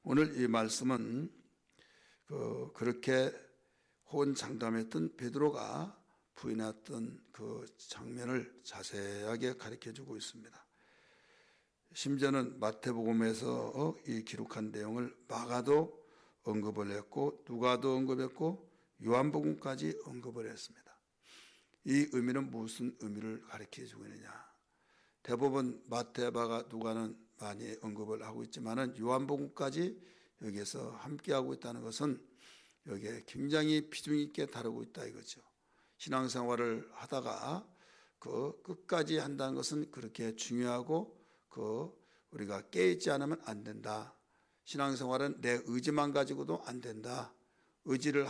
오늘 이 말씀은 그렇게 호언장담했던 베드로가 부인했던 그 장면을 자세하게 가르쳐주고 있습니다. 심지어는 마태복음에서 이 기록한 내용을 마가도 언급을 했고 누가도 언급했고 요한복음까지 언급을 했습니다. 이 의미는 무슨 의미를 가르쳐주고 있느냐? 대부분 마태, 마가, 누가는 많이 언급을 하고 있지만은 요한복음까지 여기에서 함께하고 있다는 것은 여기에 굉장히 비중 있게 다루고 있다 이거죠. 신앙생활을 하다가 그 끝까지 한다는 것은 그렇게 중요하고 우리가 깨있지 않으면 안 된다. 신앙생활은 내 의지만 가지고도 안 된다. 의지를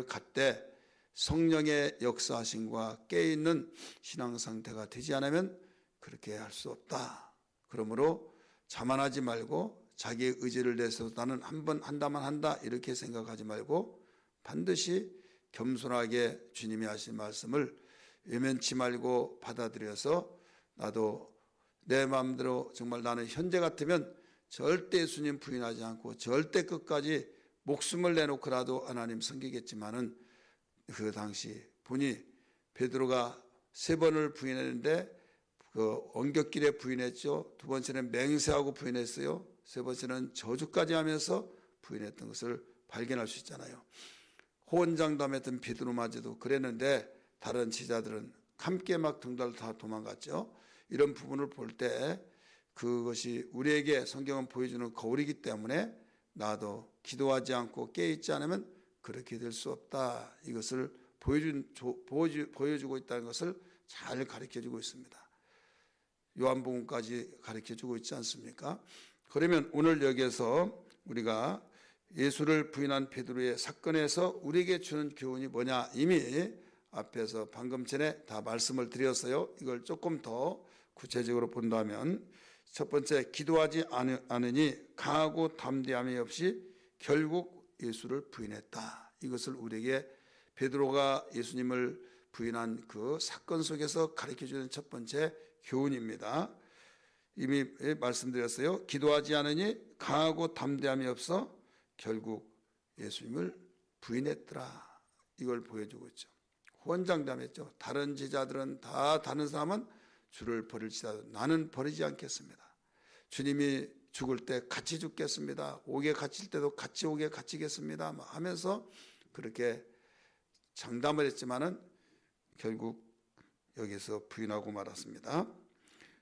갖되 성령의 역사하심과 깨있는 신앙 상태가 되지 않으면 그렇게 할 수 없다. 그러므로 자만하지 말고 자기의 의지를 내서 나는 한 번 한다만 한다 이렇게 생각하지 말고 반드시 겸손하게 주님이 하신 말씀을 외면치 말고 받아들여서 나도 내 마음대로 정말 나는 현재 같으면 절대 예수님 부인하지 않고 절대 끝까지 목숨을 내놓고라도 하나님 섬기겠지만은 그 당시 보니 베드로가 3번을 부인했는데 언격길에 부인했죠. 2번째는 맹세하고 부인했어요. 3번째는 저주까지 하면서 부인했던 것을 발견할 수 있잖아요. 호언장담했던 베드로마저도 그랬는데 다른 제자들은 함께 막 등달 다 도망갔죠. 이런 부분을 볼 때 그것이 우리에게 성경은 보여주는 거울이기 때문에 나도 기도하지 않고 깨있지 않으면 그렇게 될 수 없다. 이것을 보여주고 있다는 것을 잘 가르쳐주고 있습니다. 요한복음까지 가르쳐주고 있지 않습니까? 그러면 오늘 여기에서 우리가 예수를 부인한 베드로의 사건에서 우리에게 주는 교훈이 뭐냐? 이미 앞에서 방금 전에 다 말씀을 드렸어요. 이걸 조금 더 구체적으로 본다면 첫 번째, 기도하지 않으니 강하고 담대함이 없이 결국 예수를 부인했다. 이것을 우리에게 베드로가 예수님을 부인한 그 사건 속에서 가르쳐주는 첫 번째 교훈입니다. 이미 말씀드렸어요. 기도하지 않으니 강하고 담대함이 없어 결국 예수님을 부인했더라. 이걸 보여주고 있죠. 호언장담했죠. 다른 제자들은 다른 사람은 주를 버릴지라도 나는 버리지 않겠습니다. 주님이 죽을 때 같이 죽겠습니다. 옥에 갇힐 때도 같이 옥에 갇히겠습니다. 하면서 그렇게 장담을 했지만은 결국 여기서 부인하고 말았습니다.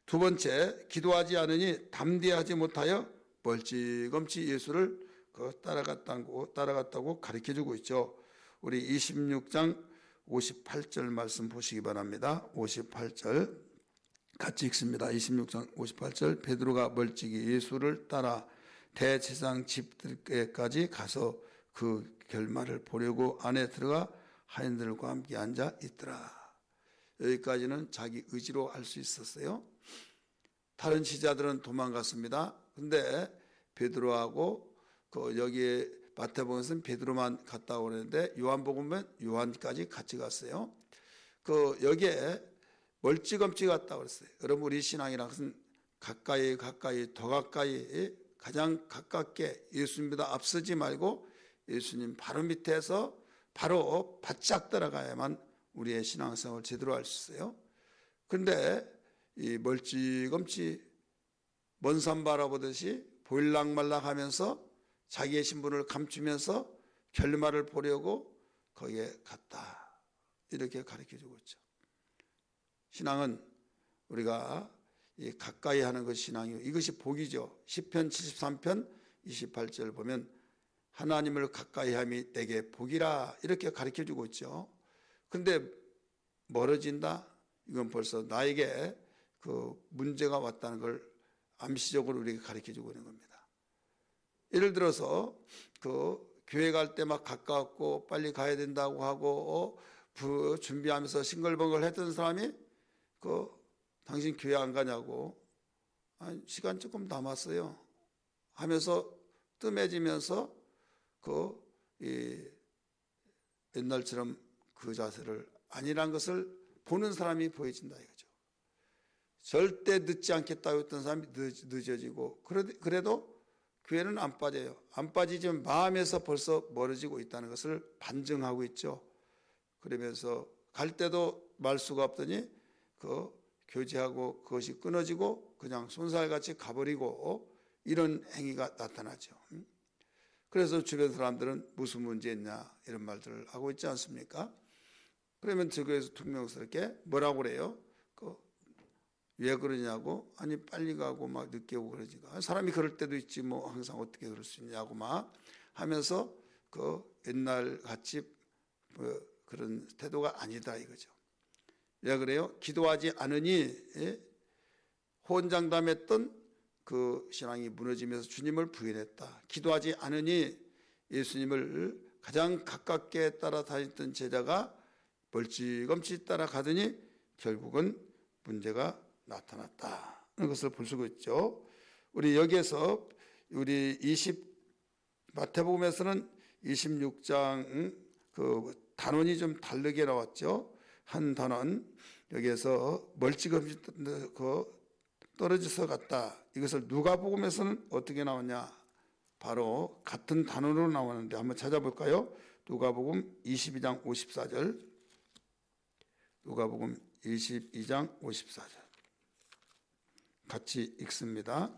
두 번째, 기도하지 담대하지 못하여 멀찌감치 예수를 따라갔다고 가르쳐주고 있죠. 우리 26장 58절 말씀 보시기 바랍니다. 58절 같이 읽습니다. 26장 58절 베드로가 멀찍이 예수를 따라 대제사장 집들에까지 가서 그 결말을 보려고 안에 들어가 하인들과 함께 앉아 있더라. 여기까지는 자기 의지로 할 수 있었어요. 다른 제자들은 도망갔습니다. 근데 베드로하고 여기에 마태복음에서는 베드로만 갔다 오는데 요한복음은 요한까지 같이 갔어요. 여기에 멀찌감치 갔다 그랬어요. 여러분 우리 신앙이란 것은 가까이 더 가까이 가장 가깝게 예수님보다 앞서지 말고 예수님 바로 밑에서 바로 바짝 따라가야만 우리의 신앙생활을 제대로 할 수 있어요. 그런데 이 멀찌감치 먼 산 바라보듯이 보일락말락 하면서 자기의 신분을 감추면서 결말을 보려고 거기에 갔다. 이렇게 가르쳐주고 있죠. 신앙은 우리가 가까이 하는 것이 신앙이고 이것이 복이죠. 시편 73편 28절 보면 하나님을 가까이 함이 내게 복이라 이렇게 가르쳐주고 있죠. 근데 멀어진다? 이건 벌써 나에게 그 문제가 왔다는 걸 암시적으로 우리에게 가르쳐주고 있는 겁니다. 예를 들어서 교회 갈 때 막 가까웠고 빨리 가야 된다고 하고 준비하면서 싱글벙글 했던 사람이 당신 교회 안 가냐고 시간 조금 남았어요 하면서 뜸해지면서 옛날처럼 그 자세를 아니란 것을 보는 사람이 보여진다 이거죠. 절대 늦지 않겠다고 했던 사람이 늦어지고 그래도 교회는 안 빠져요. 안 빠지지만 마음에서 벌써 멀어지고 있다는 것을 반증하고 있죠. 그러면서 갈 때도 말 수가 없더니 그 교제하고 그것이 끊어지고 그냥 손살같이 가버리고 이런 행위가 나타나죠. 그래서 주변 사람들은 무슨 문제 있냐 이런 말들을 하고 있지 않습니까? 그러면 저거에서 퉁명스럽게 뭐라고 그래요? 왜 그러냐고, 아니 빨리 가고 막 늦게 오고 그러니까 사람이 그럴 때도 있지 뭐 항상 어떻게 그럴 수 있냐고 막 하면서 그 옛날 같이 그런 태도가 아니다 이거죠. 왜 그래요? 기도하지 않으니 호언장담했던 그 신앙이 무너지면서 주님을 부인했다. 기도하지 않으니 예수님을 가장 가깝게 따라다녔던 제자가 멀찌감치 따라가더니 결국은 문제가 나타났다. 그런 것을 볼 수가 있죠. 우리 여기에서 우리 마태복음에서는 26장 그 단원이 좀 다르게 나왔죠. 한 단원 여기에서 멀찌감치 떨어져서 갔다. 이것을 누가복음에서는 어떻게 나왔냐? 바로 같은 단원으로 나오는데 한번 찾아볼까요? 누가복음 22장 54절. 누가복음 22장 54절. 같이 읽습니다.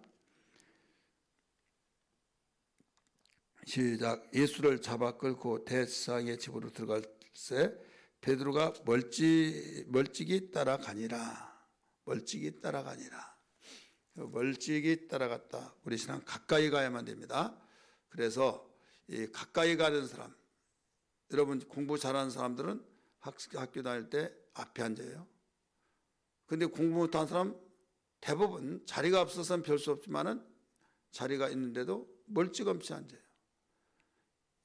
시작. 예수를 잡아 끌고 대제사장의 집으로 들어갈 때 베드로가 멀찍이 따라가니라. 멀찍이 따라가니라. 멀찍이 따라갔다. 우리 신앙 가까이 가야만 됩니다. 그래서 이 가까이 가는 사람, 여러분 공부 잘하는 사람들은 학교 다닐 때 앞에 앉아요. 근데 공부 못하는 사람 대부분 자리가 없어서는 별 수 없지만은 자리가 있는데도 멀찌감치 앉아요.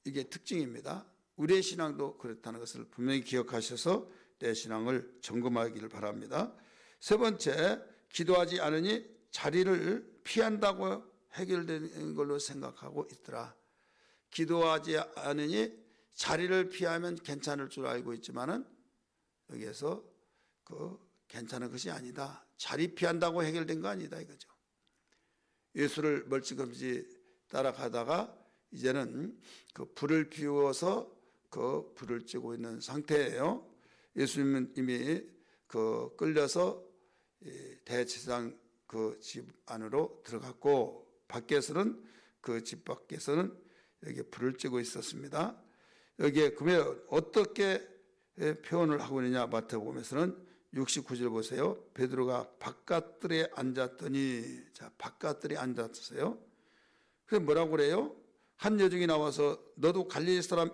이게 특징입니다. 우리의 신앙도 그렇다는 것을 분명히 기억하셔서 내 신앙을 점검하기를 바랍니다. 세 번째, 기도하지 않으니 자리를 피한다고 해결되는 걸로 생각하고 있더라. 기도하지 않으니 자리를 피하면 괜찮을 줄 알고 있지만은 여기에서 괜찮은 것이 아니다. 자리 피한다고 해결된 거 아니다 이거죠. 예수를 멀찌감치 따라가다가 이제는 그 불을 피워서 그 불을 쬐고 있는 상태예요. 예수님은 이미 끌려서 대제사장 그 집 안으로 들어갔고 밖에서는 그 집 밖에서는 여기 불을 쬐고 있었습니다. 여기에 그러면 어떻게 표현을 하고 있느냐? 마태복음에서는 69절 보세요. 베드로가 바깥들에 앉았더니, 자 바깥들에 앉았어요. 그래서 뭐라고 그래요? 한 여종이 나와서 너도 갈릴리 사람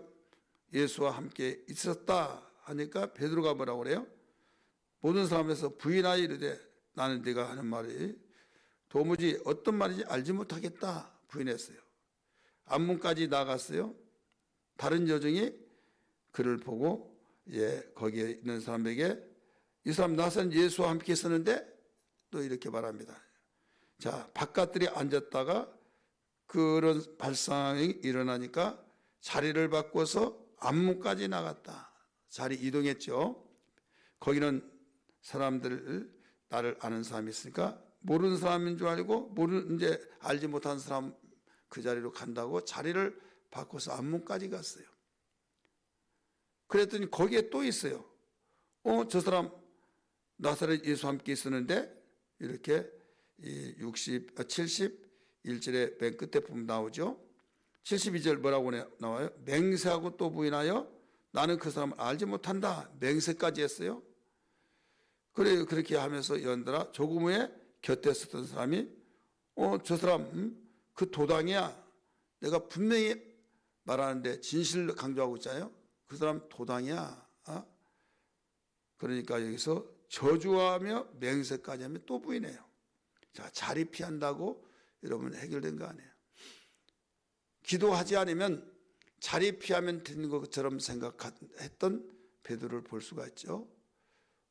예수와 함께 있었다 하니까 베드로가 뭐라고 그래요? 모든 사람에서 부인하여 이르되 나는 네가 하는 말이 도무지 어떤 말인지 알지 못하겠다 부인했어요. 앞문까지 나갔어요. 다른 여종이 그를 보고 거기에 있는 사람에게 이 사람 나사렛 예수와 함께 있었는데 또 이렇게 말합니다. 자, 바깥들이 앉았다가 그런 발상이 일어나니까 자리를 바꿔서 앞문까지 나갔다. 자리 이동했죠. 거기는 사람들 나를 아는 사람이 있으니까 모르는 사람인 줄 알고 이제 알지 못한 사람 그 자리로 간다고 자리를 바꿔서 앞문까지 갔어요. 그랬더니 거기에 또 있어요. 저 사람 나사렛 예수와 함께 있었는데 이렇게 71절의 맨 끝에 보면 나오죠. 72절 뭐라고 나와요? 맹세하고 또 부인하여 나는 그 사람을 알지 못한다. 맹세까지 했어요. 그래 그렇게 하면서 연달아 조금 후에 곁에 있었던 사람이 저 사람 그 도당이야. 내가 분명히 말하는데 진실을 강조하고 있잖아요. 그 사람 도당이야. 그러니까 여기서 저주하며 맹세까지 하면 또 부인해요. 자, 자리 피한다고 여러분 해결된 거 아니에요. 기도하지 않으면 자리 피하면 되는 것처럼 생각했던 베드로를 볼 수가 있죠.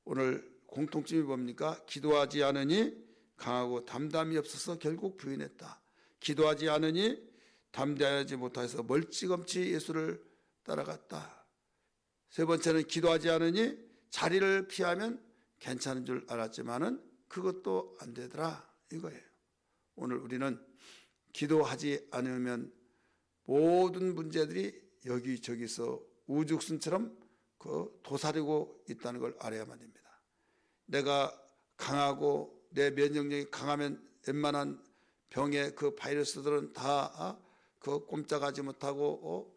오늘 공통점이 뭡니까? 기도하지 않으니 강하고 담담이 없어서 결국 부인했다. 기도하지 않으니 담대하지 못해서 멀찌감치 예수를 따라갔다. 세 번째는 기도하지 않으니 자리를 피하면 괜찮은 줄 알았지만은 그것도 안 되더라 이거예요. 오늘 우리는 기도하지 않으면 모든 문제들이 여기저기서 우죽순처럼 그 도사리고 있다는 걸 알아야만 됩니다. 내가 강하고 내 면역력이 강하면 웬만한 병의 그 바이러스들은 다 그 꼼짝하지 못하고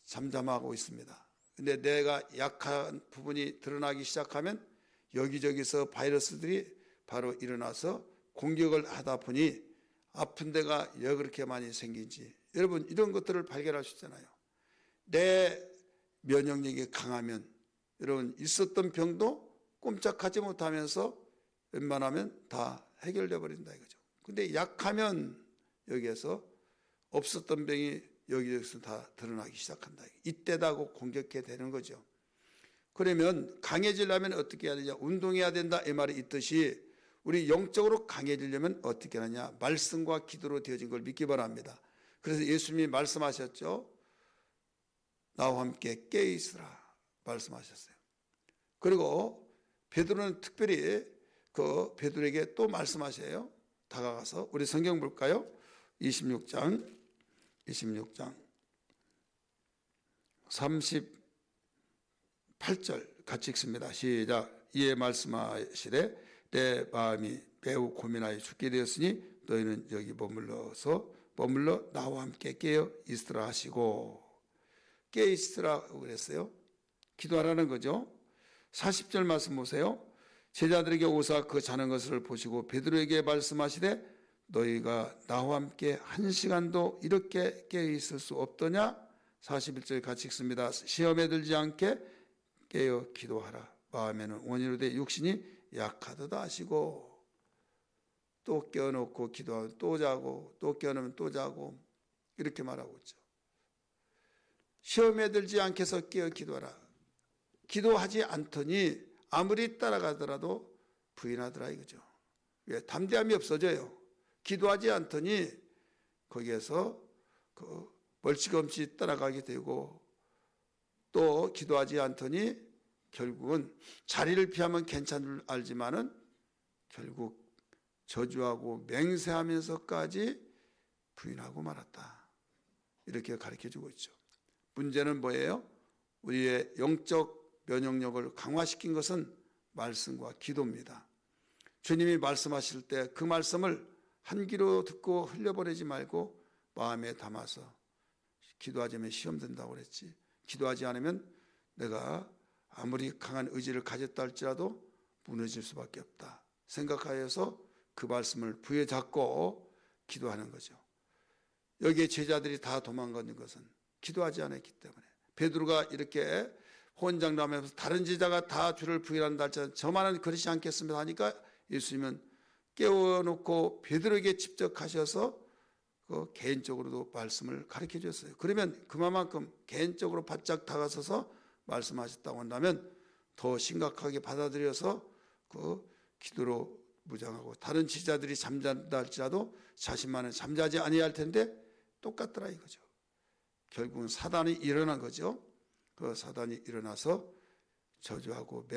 잠잠하고 있습니다. 근데 내가 약한 부분이 드러나기 시작하면 여기저기서 바이러스들이 바로 일어나서 공격을 하다 보니 아픈 데가 왜 그렇게 많이 생긴지 여러분 이런 것들을 발견할 수 있잖아요. 내 면역력이 강하면 여러분 있었던 병도 꼼짝하지 못하면서 웬만하면 다 해결돼 버린다 이거죠. 근데 약하면 여기에서 없었던 병이 여기저기서 다 드러나기 시작한다. 이때다고 공격해 되는 거죠. 그러면 강해지려면 어떻게 해야 되냐? 운동해야 된다 이 말이 있듯이 우리 영적으로 강해지려면 어떻게 하느냐? 말씀과 기도로 되어진 걸 믿기 바랍니다. 그래서 예수님이 말씀하셨죠. 나와 함께 깨어 있으라 말씀하셨어요. 그리고 베드로는 특별히 그 베드로에게 또 말씀하셔요. 다가가서 우리 성경 볼까요? 26장 38절 같이 읽습니다. 시작. 이에 말씀하시되 내 마음이 매우 고민하여 죽게 되었으니 너희는 여기 머물러 나와 함께 깨어 있으라 하시고 깨어 있으라고 그랬어요. 기도하라는 거죠. 40절 말씀 보세요. 제자들에게 오사 그 자는 것을 보시고 베드로에게 말씀하시되 너희가 나와 함께 한 시간도 이렇게 깨어 있을 수 없더냐? 41절 같이 읽습니다. 시험에 들지 않게 깨어 기도하라. 마음에는 원이로되 육신이 약하도다 하시고 또 깨어놓고 기도하고 또 자고 또 깨어놓으면 또 자고 이렇게 말하고 있죠. 시험에 들지 않게 해서 깨어 기도하라. 기도하지 않더니 아무리 따라가더라도 부인하더라 이거죠. 왜? 담대함이 없어져요. 기도하지 않더니 거기에서 그 멀찌감치 따라가게 되고 또 기도하지 않더니 결국은 자리를 피하면 괜찮은 줄 알지만은 결국 저주하고 맹세하면서까지 부인하고 말았다. 이렇게 가르쳐주고 있죠. 문제는 뭐예요? 우리의 영적 면역력을 강화시킨 것은 말씀과 기도입니다. 주님이 말씀하실 때 그 말씀을 한 귀로 듣고 흘려보내지 말고 마음에 담아서 기도하지 않으면 시험 든다고 그랬지. 기도하지 않으면 내가 아무리 강한 의지를 가졌다 할지라도 무너질 수밖에 없다 생각하여서 그 말씀을 부여잡고 기도하는 거죠. 여기에 제자들이 다 도망가는 것은 기도하지 않았기 때문에 베드로가 이렇게 혼장담하면서 다른 제자가 다 주를 부인한다 할지라도 저만은 그렇지 않겠습니다 하니까 예수님은 깨워놓고 베드로에게 직접 가셔서 그 개인적으로도 말씀을 가르쳐 줬어요. 그러면 그만큼 개인적으로 바짝 다가서서 말씀하셨다고 한다면 더 심각하게 받아들여서 그 기도로 무장하고 다른 제자들이 잠잔다 할지라도 자신만은 잠자지 아니할 텐데 똑같더라 이거죠. 결국은 사단이 일어난 거죠. 그 사단이 일어나서 저주하고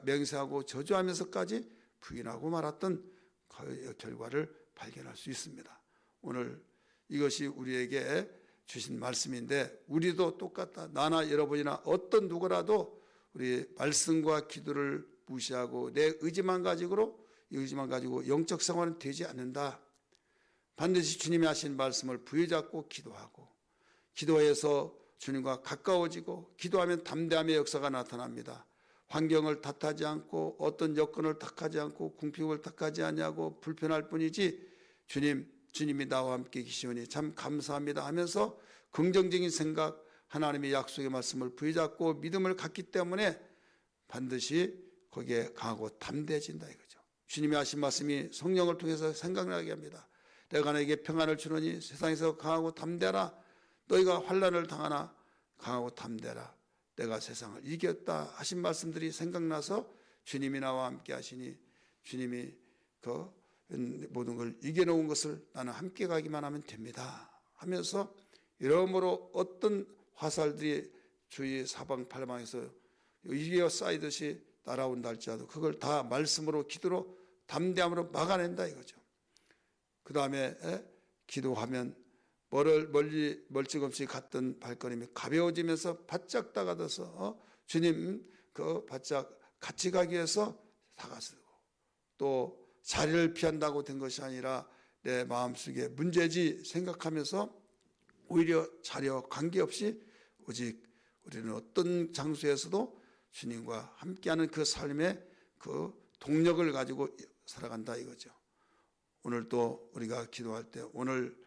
맹세하고 저주하면서까지 부인하고 말았던 그 결과를 발견할 수 있습니다. 오늘 이것이 우리에게 주신 말씀인데 우리도 똑같다. 나나 여러분이나 어떤 누구라도 우리 말씀과 기도를 무시하고 내 의지만 가지고 영적 생활은 되지 않는다. 반드시 주님이 하신 말씀을 부여잡고 기도하고 기도해서 주님과 가까워지고 기도하면 담대함의 역사가 나타납니다. 환경을 탓하지 않고 어떤 여건을 탓하지 않고 궁핍을 탓하지 않냐고 불편할 뿐이지 주님이 나와 함께 계시오니 참 감사합니다 하면서 긍정적인 생각 하나님의 약속의 말씀을 부여잡고 믿음을 갖기 때문에 반드시 거기에 강하고 담대해진다 이거죠. 주님이 하신 말씀이 성령을 통해서 생각나게 합니다. 내가 너에게 평안을 주노니 세상에서 강하고 담대하라. 너희가 환난을 당하나 강하고 담대하라. 내가 세상을 이겼다 하신 말씀들이 생각나서 주님이 나와 함께 하시니 주님이 그 모든 걸 이겨놓은 것을 나는 함께 가기만 하면 됩니다 하면서 여러모로 어떤 화살들이 주위 사방팔방에서 이겨 쌓이듯이 날아온다 할지라도 그걸 다 말씀으로 기도로 담대함으로 막아낸다 이거죠. 그 다음에 기도하면 멀찍없이 갔던 발걸음이 가벼워지면서 바짝 다가서서 주님 그 바짝 같이 가기 위해서 다가서고, 또 자리를 피한다고 된 것이 아니라 내 마음속에 문제지 생각하면서 오히려 자리와 관계없이 오직 우리는 어떤 장소에서도 주님과 함께하는 그 삶의 그 동력을 가지고 살아간다 이거죠. 오늘 또 우리가 기도할 때 오늘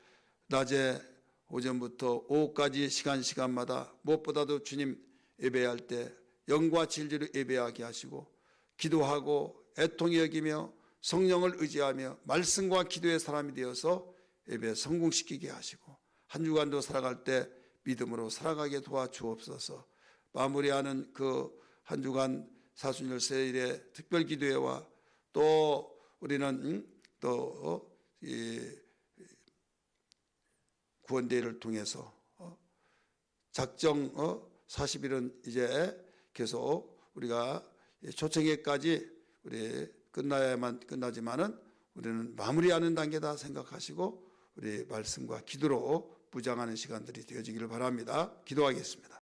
낮에 오전부터 오후까지 시간마다 무엇보다도 주님 예배할 때 영과 진리로 예배하게 하시고, 기도하고 애통히 여기며 성령을 의지하며 말씀과 기도의 사람이 되어서 예배 성공시키게 하시고, 한 주간도 살아갈 때 믿음으로 살아가게 도와주옵소서. 마무리하는 그 한 주간 사순절 세일의 특별 기도회와 또 우리는 또 이 구원대회를 통해서 작정 40일은 이제 계속 우리가 초청회까지 우리 끝나지만은 우리는 마무리하는 단계다 생각하시고 우리 말씀과 기도로 무장하는 시간들이 되어지기를 바랍니다. 기도하겠습니다.